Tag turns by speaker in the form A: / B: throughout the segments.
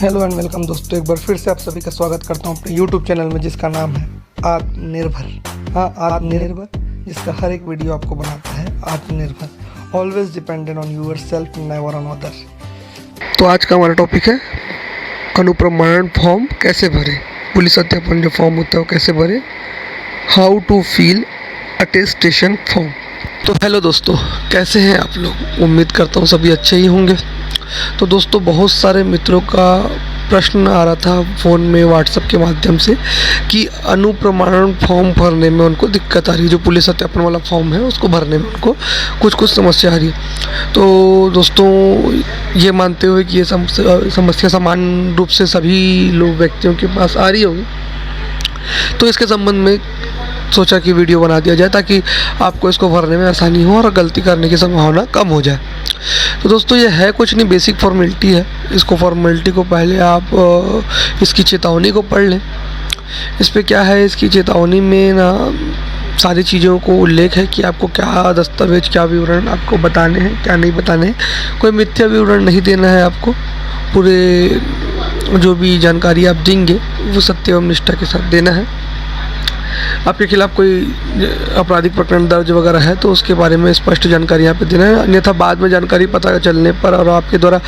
A: Hello and welcome दोस्तों, एक बार फिर से आप सभी का स्वागत करता हूं अपने YouTube चैनल में जिसका नाम है आत्मनिर्भर। हाँ, आत्मनिर्भर, जिसका हर एक वीडियो आपको बनाता है आत्मनिर्भर। Always dependent on yourself, never on other. तो आज का हमारा टॉपिक है अनुप्रमाणन फॉर्म कैसे भरें। पुलिस सत्यापन जो फॉर्म होता है वो कैसे भरें, how to fill attestation form. तो हेलो दोस्तों, कैसे हैं आप लोग? उम्मीद करता हूँ सभी अच्छे ही होंगे। तो दोस्तों, बहुत सारे मित्रों का प्रश्न आ रहा था फ़ोन में, व्हाट्सएप के माध्यम से कि अनुप्रमाणन फॉर्म भरने में उनको दिक्कत आ रही है। जो पुलिस सत्यापन वाला फॉर्म है उसको भरने में उनको कुछ समस्या आ रही है। तो दोस्तों, ये मानते हुए कि ये समस्या समान रूप से सभी लोग व्यक्तियों के पास आ रही होगी, तो इसके संबंध में सोचा कि वीडियो बना दिया जाए ताकि आपको इसको भरने में आसानी हो और गलती करने की संभावना कम हो जाए। तो दोस्तों, ये है कुछ नहीं, बेसिक फॉर्मेलिटी है। इसको फॉर्मेलिटी को पहले आप इसकी चेतावनी को पढ़ लें। इस पे क्या है, इसकी चेतावनी में ना सारी चीज़ों को उल्लेख है कि आपको क्या दस्तावेज, क्या विवरण आपको बताने हैं, क्या नहीं बताने हैं। कोई मिथ्या विवरण नहीं देना है आपको। पूरे जो भी जानकारी आप देंगे वो सत्य एवं निष्ठा के साथ देना है। आपके खिलाफ कोई आपराधिक प्रकरण दर्ज वगैरह है तो उसके बारे में स्पष्ट जानकारी यहाँ पे देना है, अन्यथा बाद में जानकारी पता चलने पर और आपके द्वारा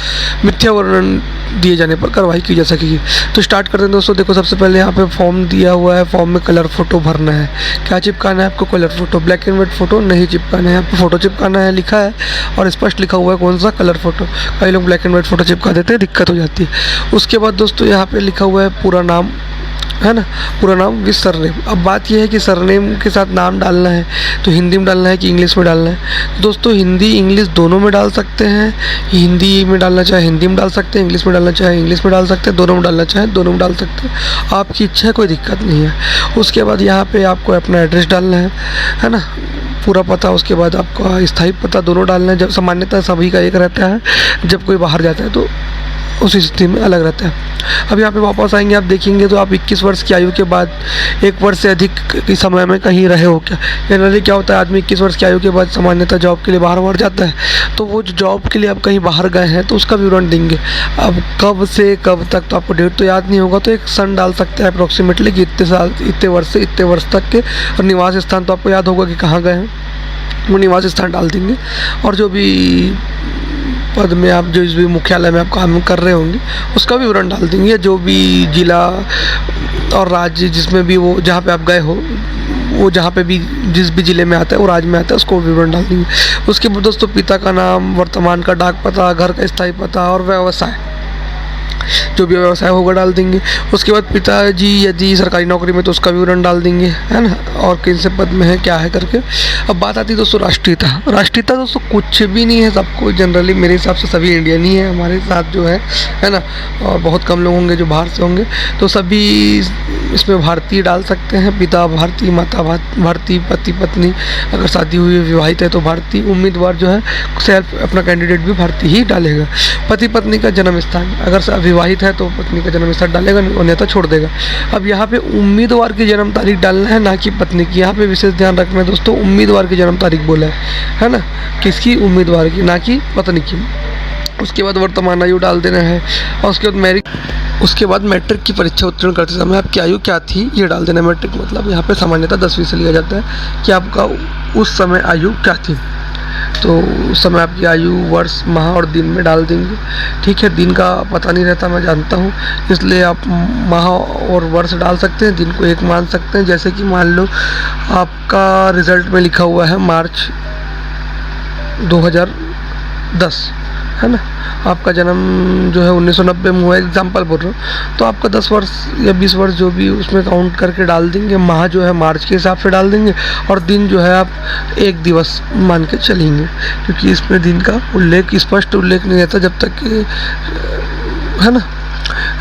A: मिथ्या वर्णन दिए जाने पर कार्रवाई की जा सकेगी। तो स्टार्ट करते हैं दोस्तों। देखो, सबसे पहले यहाँ पे फॉर्म दिया हुआ है। फॉर्म में कलर फोटो भरना है। क्या चिपकाना है आपको? Colour photo. Black and white photo नहीं चिपकाना है, आपको फोटो चिपकाना है, लिखा है और स्पष्ट लिखा हुआ है कौन सा, कलर फोटो। कई लोग ब्लैक एंड वाइट फोटो चिपका देते हैं, दिक्कत हो जाती है। उसके बाद दोस्तों, यहाँ पे लिखा हुआ है पूरा नाम, है ना, पूरा नाम विद सरनेम। अब बात यह है कि सरनेम के साथ नाम डालना है तो हिंदी में डालना है कि इंग्लिश में डालना है। दोस्तों, हिंदी इंग्लिश दोनों में डाल सकते हैं। हिंदी में डालना चाहे हिंदी में डाल सकते हैं, इंग्लिश में डालना चाहे इंग्लिश में डाल सकते हैं, दोनों में डालना चाहे दोनों में डाल सकते हैं। आपकी इच्छा है, कोई दिक्कत नहीं है। उसके बाद यहाँ पर आपको अपना एड्रेस डालना है ना, पूरा पता। उसके बाद आपका स्थायी पता दोनों डालना है। जब सामान्यतः सभी का एक रहता है, जब कोई बाहर जाता है तो उस स्थिति में अलग रहता है। अब यहाँ पे वापस आएंगे, आप देखेंगे तो आप 21 वर्ष की आयु के बाद 1 वर्ष से अधिक के समय में कहीं रहे हो क्या। जनरली क्या होता है, आदमी 21 वर्ष की आयु के बाद सामान्यतः जॉब के लिए बाहर जाता है। तो वो जो जॉब के लिए आप कहीं बाहर गए हैं तो उसका विवरण देंगे। अब कब से कब तक, तो आपको डेट तो याद नहीं होगा, तो एक सन डाल सकते हैं अप्रोक्सीमेटली कि इतने साल, इतने वर्ष से इतने वर्ष तक के। और निवास स्थान तो आपको याद होगा कि कहाँ गए हैं, वो निवास स्थान डाल देंगे। और जो भी पद में आप, जो इस भी मुख्यालय में आप काम कर रहे होंगे उसका विवरण डाल देंगे। जो भी जिला और राज्य जिसमें भी वो, जहाँ पे आप गए हो, वो जहाँ पे भी, जिस भी ज़िले में आता है वो राज्य में आता है, उसको विवरण डाल देंगे। उसके बाद दोस्तों, पिता का नाम, वर्तमान का डाक पता, घर का स्थायी पता और व्यवसाय, जो भी व्यवसाय होगा डाल देंगे। उसके बाद पिताजी यदि सरकारी नौकरी में तो उसका विवरण डाल देंगे, है ना, और किन से पद में है, क्या है करके। अब बात आती है दोस्तों राष्ट्रीयता। राष्ट्रीयता दोस्तों कुछ भी नहीं है, सबको जनरली मेरे हिसाब से सभी इंडियन ही है हमारे साथ जो है ना, और बहुत कम लोग होंगे जो बाहर से होंगे। तो सभी इसमें भारतीय डाल सकते हैं। पिता भारतीय, माता भारतीय, पति पत्नी, अगर शादी हुई है, विवाहित है तो भारतीय। उम्मीदवार जो है सेल्फ, अपना कैंडिडेट भी भारतीय ही डालेगा। पति पत्नी का जन्म स्थान, अगर विवाहित है तो पत्नी का जन्म स्थान डालेगा, अन्यथा छोड़ देगा। अब यहाँ पे उम्मीदवार की जन्म तारीख डालना है, ना कि पत्नी की। यहाँ पे विशेष ध्यान रखना है दोस्तों, उम्मीदवार की जन्म तारीख बोला है ना, किसकी, उम्मीदवार की, ना कि पत्नी की। उसके बाद वर्तमान आयु डाल देना है। और उसके बाद मैट्रिक की परीक्षा उत्तीर्ण करते समय आपकी आयु क्या थी ये डाल देना है। मैट्रिक मतलब यहाँ पे सामान्यतः 10वीं से लिया जाता है कि आपका उस समय आयु क्या थी। तो उस समय आपकी आयु वर्ष, माह और दिन में डाल देंगे। ठीक है, दिन का पता नहीं रहता, मैं जानता हूँ, इसलिए आप माह और वर्ष डाल सकते हैं, दिन को एक मान सकते हैं। जैसे कि मान लो आपका रिज़ल्ट में लिखा हुआ है मार्च 2010, है ना, आपका जन्म जो है 1990 में हुआ, एग्जाम्पल बोल रहा हूँ, तो आपका 10 वर्ष या 20 वर्ष जो भी उसमें काउंट करके डाल देंगे। माह जो है मार्च के हिसाब से डाल देंगे और दिन जो है आप 1 दिवस मान के चलेंगे, क्योंकि इसमें दिन का उल्लेख, स्पष्ट उल्लेख नहीं रहता जब तक कि, है ना,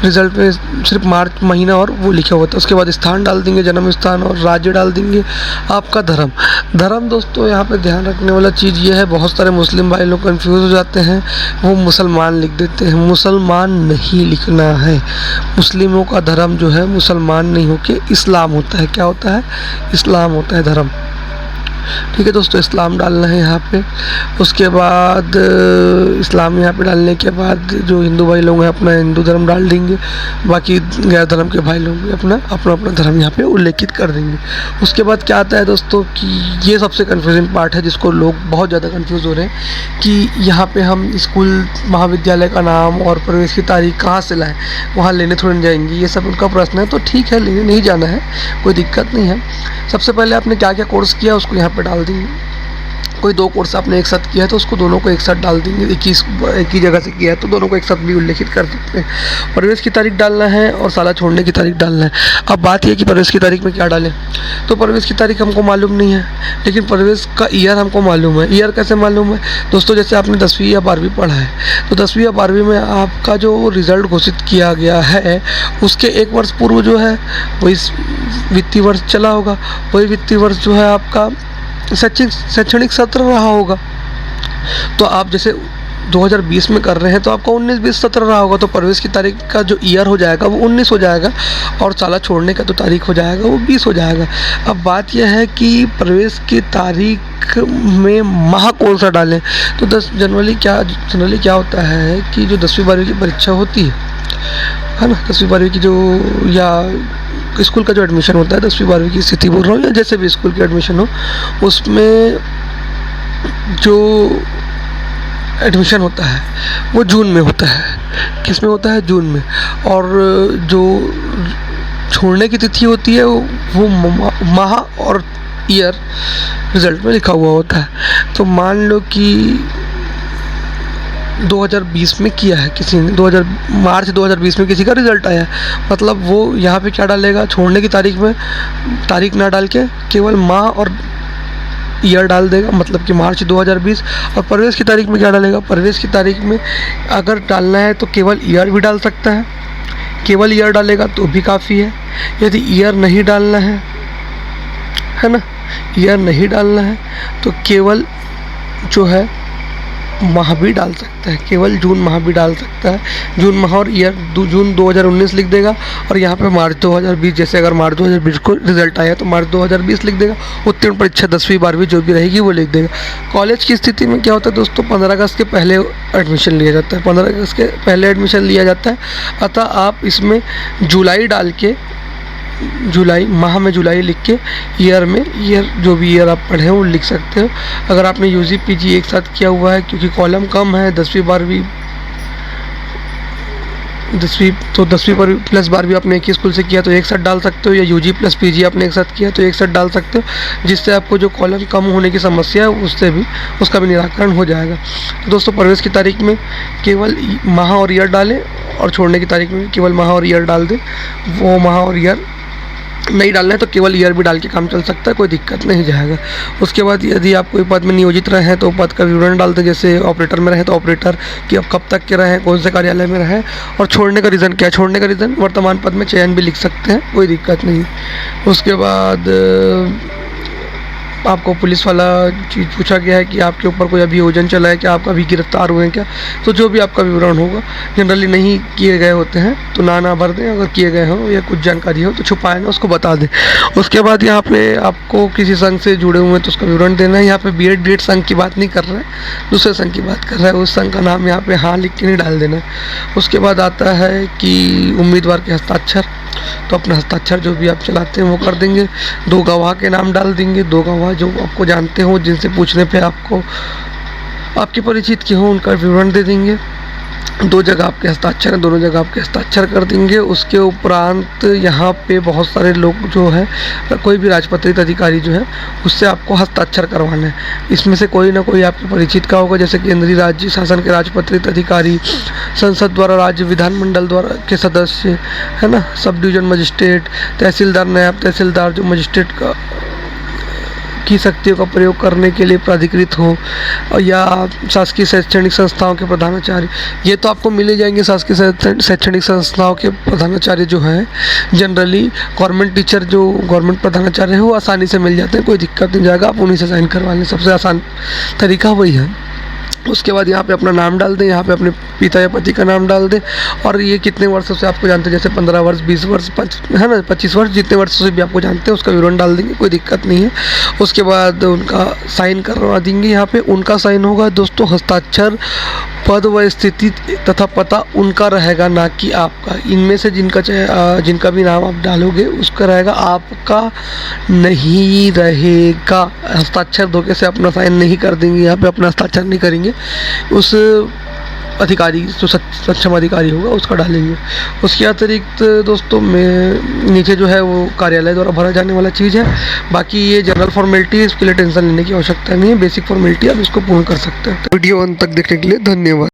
A: रिज़ल्ट में सिर्फ मार्च महीना और वो लिखा हुआ था। उसके बाद स्थान डाल देंगे, जन्म स्थान, और राज्य डाल देंगे। आपका धर्म, धर्म दोस्तों यहाँ पे ध्यान रखने वाला चीज़ ये है, बहुत सारे मुस्लिम भाई लोग कंफ्यूज हो जाते हैं, वो मुसलमान लिख देते हैं। मुसलमान नहीं लिखना है। मुस्लिमों का धर्म जो है मुसलमान नहीं होके इस्लाम होता है। क्या होता है? इस्लाम होता है धर्म। ठीक है दोस्तों, इस्लाम डालना है यहाँ पे। उसके बाद इस्लाम यहाँ पे डालने के बाद जो हिंदू भाई लोग हैं अपना हिंदू धर्म डाल देंगे, बाकी गैर धर्म के भाई लोग भी अपना अपना अपना धर्म यहाँ पे उल्लेखित कर देंगे। उसके बाद क्या आता है दोस्तों कि ये सबसे कन्फ्यूजिंग पार्ट है जिसको लोग बहुत ज़्यादा कन्फ्यूज़ हो रहे हैं कि यहाँ पे हम स्कूल महाविद्यालय का नाम और प्रवेश की तारीख कहाँ से लाएँ, वहाँ लेने थोड़ी नहीं जाएंगे, ये सब उनका प्रश्न है। तो ठीक है, लेने नहीं जाना है, कोई दिक्कत नहीं है। सबसे पहले आपने क्या क्या कोर्स किया उसको यहाँ पे डाल देंगे। कोई 2 कोर्स आपने एक साथ किया है तो उसको दोनों को एक साथ डाल देंगे। एक ही जगह से किया है तो दोनों को एक साथ भी उल्लेखित कर सकते हैं। प्रवेश की तारीख डालना है और साला छोड़ने की तारीख डालना है। अब बात यह कि प्रवेश की तारीख में क्या डालें, तो प्रवेश की तारीख हमको मालूम नहीं है, लेकिन प्रवेश का ईयर हमको मालूम है। ईयर कैसे मालूम है दोस्तों, जैसे आपने 10वीं या 12वीं पढ़ा है तो 10वीं या 12वीं में आपका जो रिज़ल्ट घोषित किया गया है उसके 1 वर्ष पूर्व जो है वही वित्तीय वर्ष चला होगा, वही वित्तीय वर्ष जो है आपका शैक्षणिक सत्र रहा होगा। तो आप जैसे 2020 में कर रहे हैं तो आपका 19-20 सत्र रहा होगा, तो प्रवेश की तारीख का जो ईयर हो जाएगा वो 19 हो जाएगा और साला छोड़ने का तो तारीख हो जाएगा वो 20 हो जाएगा। अब बात यह है कि प्रवेश की तारीख में माह कौन सा डालें, तो 10 जनवरी जनरली क्या होता है कि जो 10वीं 12वीं की परीक्षा होती है ना, 10वीं 12वीं की जो या स्कूल का जो एडमिशन होता है, 10वीं 12वीं की स्थिति बोल रहा हूँ या जैसे भी स्कूल की एडमिशन हो, उसमें जो एडमिशन होता है वो जून में होता है। किस में होता है? जून में। और जो छोड़ने की तिथि होती है वो माह और ईयर रिजल्ट में लिखा हुआ होता है। तो मान लो कि 2020 में किया है किसी ने, मार्च 2020 में किसी का रिज़ल्ट आया, मतलब वो यहाँ पे क्या डालेगा, छोड़ने की तारीख में तारीख ना डाल के केवल माह और ईयर डाल देगा, मतलब कि मार्च 2020। और प्रवेश की तारीख में क्या डालेगा, प्रवेश की तारीख में अगर डालना है तो केवल ईयर भी डाल सकता है, केवल ईयर डालेगा तो भी काफ़ी है। यदि ईयर नहीं डालना है ना, ईयर नहीं डालना है तो केवल जो है माह भी डाल सकता है, केवल जून माह भी डाल सकता है। जून माह और ईयर जून 2019 लिख देगा और यहाँ पे मार्च 2020, जैसे अगर मार्च 2020 को रिजल्ट आया तो मार्च 2020 लिख देगा। उत्तीर्ण परीक्षा 10वीं 12वीं जो भी रहेगी वो लिख देगा। कॉलेज की स्थिति में क्या होता है दोस्तों, 15 अगस्त के पहले एडमिशन लिया जाता है, 15 अगस्त के पहले एडमिशन लिया जाता है। अतः आप इसमें जुलाई डाल के, जुलाई माह में जुलाई लिख के ईयर में ईयर जो भी ईयर आप पढ़े हैं वो लिख सकते हो। अगर आपने यूजी पीजी एक साथ किया हुआ है, क्योंकि कॉलम कम है, 10वीं 12वीं तो 10वीं प्लस 12वीं आपने एक ही स्कूल से किया तो एक साथ डाल सकते हो, या यूजी प्लस पीजी आपने एक साथ किया तो एक साथ डाल सकते हो, जिससे आपको जो कॉलम कम होने की समस्या है उसका भी निराकरण हो जाएगा। तो दोस्तों प्रवेश की तारीख में केवल माह और ईयर डालें और छोड़ने की तारीख में केवल माह और ईयर डाल दें। वो माह और ईयर नहीं डालना है तो केवल ईयर भी डाल के काम चल सकता है, कोई दिक्कत नहीं जाएगा। उसके बाद यदि आप कोई पद में नियोजित रहे हैं तो पद का विवरण डाल दें, जैसे ऑपरेटर में रहे तो ऑपरेटर कि अब कब तक के रहे हैं, कौन से कार्यालय में रहे, और छोड़ने का रीज़न क्या है। छोड़ने का रीज़न वर्तमान पद में चयन भी लिख सकते हैं, कोई दिक्कत नहीं। उसके बाद आपको पुलिस वाला चीज़ पूछा गया है कि आपके ऊपर कोई अभियोजन चला है क्या, आप अभी गिरफ्तार हुए हैं क्या, तो जो भी आपका विवरण होगा, जनरली नहीं किए गए होते हैं तो ना भर दें, अगर किए गए हों या कुछ जानकारी हो तो छुपाए ना, उसको बता दें। उसके बाद यहाँ पे आपको किसी संघ से जुड़े हुए हैं तो उसका विवरण देना है। यहाँ पे B.Ed संघ की बात नहीं कर रहे हैं, दूसरे संघ की बात कर रहा है, उस संघ का नाम यहाँ पे हाँ लिख के नहीं डाल देना है। उसके बाद आता है कि उम्मीदवार के हस्ताक्षर, तो अपना हस्ताक्षर जो भी आप चलाते हैं वो कर देंगे। 2 गवाह के नाम डाल देंगे, 2 गवाह जो आपको जानते हो, जिनसे पूछने पे आपको आपके परिचित के हों, उनका विवरण दे देंगे। 2 जगह आपके हस्ताक्षर हैं, दोनों जगह आपके हस्ताक्षर कर देंगे। उसके उपरांत यहाँ पे बहुत सारे लोग जो है, कोई भी राजपत्रित अधिकारी जो है उससे आपको हस्ताक्षर करवाना है। इसमें से कोई ना कोई आपके परिचित का होगा, जैसे केंद्रीय राज्य शासन के राजपत्रित अधिकारी, संसद द्वारा राज्य विधानमंडल द्वारा के सदस्य, है ना, सब डिवीजन मजिस्ट्रेट, तहसीलदार, नायब तहसीलदार जो मजिस्ट्रेट की शक्तियों का प्रयोग करने के लिए प्राधिकृत हो, या शासकीय शैक्षणिक संस्थाओं के प्रधानाचार्य, ये तो आपको मिल ही जाएंगे। शासकीय शैक्षणिक संस्थाओं के प्रधानाचार्य जो हैं, जनरली गवर्नमेंट टीचर जो गवर्नमेंट प्रधानाचार्य है वो आसानी से मिल जाते हैं, कोई दिक्कत नहीं जाएगा, आप उन्हीं से साइन करवा लें, सबसे आसान तरीका वही है। उसके बाद यहाँ पे अपना नाम डाल दें, यहाँ पे अपने पिता या पति का नाम डाल दें, और ये कितने वर्षों से आपको जानते हैं, जैसे 15 वर्ष, 20 वर्ष, है ना, 25 वर्ष, जितने वर्षों से भी आपको जानते हैं उसका विवरण डाल देंगे, कोई दिक्कत नहीं है। उसके बाद उनका साइन करवा देंगे, यहाँ पे उनका साइन होगा दोस्तों, हस्ताक्षर, पद व स्थिति तथा पता उनका रहेगा, ना कि आपका। इनमें से जिनका भी नाम आप डालोगे उसका रहेगा, आपका नहीं रहेगा। हस्ताक्षर धोखे से अपना साइन नहीं कर देंगे, यहाँ पे अपना हस्ताक्षर नहीं करेंगे, उस अधिकारी जो सक्षम अधिकारी होगा उसका डालेंगे। उसके अतिरिक्त दोस्तों में नीचे जो है वो कार्यालय द्वारा भरा जाने वाला चीज़ है। बाकी ये जनरल फॉर्मेलिटी है, इसके लिए टेंशन लेने की आवश्यकता नहीं है, बेसिक फॉर्मेलिटी आप इसको पूर्ण कर सकते हैं। वीडियो अंत तक देखने के लिए धन्यवाद।